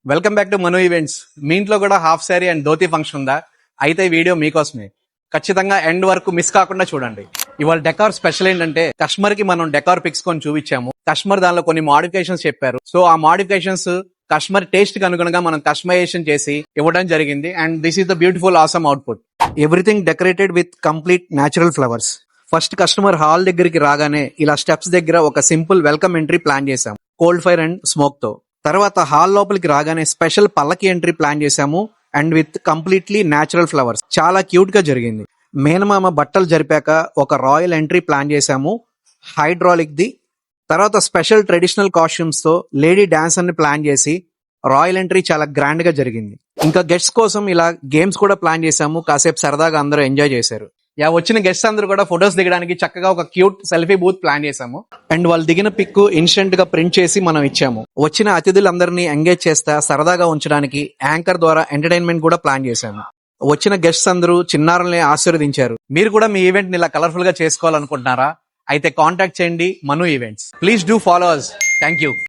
Welcome back to Manu events. మీ ఇంట్లో కూడా half sari and dhoti function ఉందా? అయితే ఈ వీడియో మీకోసమే. ఖచ్చితంగా ఎండ్ వరకు మిస్ కాకుండా చూడండి. ఇవాళ డెకార్ స్పెషల్ ఏంటంటే కస్టమర్ కి మనం డెకార్ పిక్స్ కొని చూపించాము. కస్టమర్ దానిలో కొన్ని మోడిఫికేషన్స్ చెప్పారు. సో ఆ మోడిఫికేషన్స్ కస్టమర్ టేస్ట్ కి అనుగుణంగా మనం కస్టమైజేషన్ చేసి ఇవ్వడం జరిగింది. And this is the beautiful awesome output. Everything decorated with complete natural flowers. First customer hall దగ్గరికి రాగానే ఇలా స్టెప్స్ దగ్గర ఒక సింపుల్ వెల్కమ్ ఎంట్రీ ప్లాన్ చేశాం, కోల్డ్ ఫైర్ అండ్ స్మోక్ తో. తర్వాత హాల్ లోపలికి రాగానే స్పెషల్ పల్లకి ఎంట్రీ ప్లాన్ చేశాము and with completely natural flowers. చాలా క్యూట్ గా జరిగింది. మేనమామ బట్టలు జరిపాక ఒక రాయల్ ఎంట్రీ ప్లాన్ చేశాము, హైడ్రాలిక్ ది. తర్వాత స్పెషల్ ట్రెడిషనల్ కాస్ట్యూమ్స్ తో లేడీ డాన్సర్ ని ప్లాన్ చేసి రాయల్ ఎంట్రీ చాలా గ్రాండ్ గా జరిగింది. ఇంకా గెస్ట్స్ కోసం ఇలా గేమ్స్ కూడా ప్లాన్ చేశాము. కాసేపు సరదాగా అందరూ ఎంజాయ్ చేశారు. వచ్చిన గెస్ట్స్ అందరూ కూడా ఫొటోస్ దిగడానికి చక్కగా ఒక క్యూట్ సెల్ఫీ బూత్ ప్లాన్ చేశాము. అండ్ వాళ్ళు దిగిన పిక్ ఇన్స్టెంట్ గా ప్రింట్ చేసి మనం ఇచ్చాము. వచ్చిన అతిథులందరినీ ఎంగేజ్ చేస్తా సరదాగా ఉంచడానికి యాంకర్ ద్వారా ఎంటర్టైన్మెంట్ కూడా ప్లాన్ చేశాము. వచ్చిన గెస్ట్స్ అందరూ చిన్నారుల్ని ఆశీర్వదించారు. మీరు కూడా మీ ఈవెంట్ ని ఇలా కలర్ఫుల్ గా చేసుకోవాలనుకుంటున్నారా? అయితే కాంటాక్ట్ చేయండి Manu events. Please do follow us. Thank you.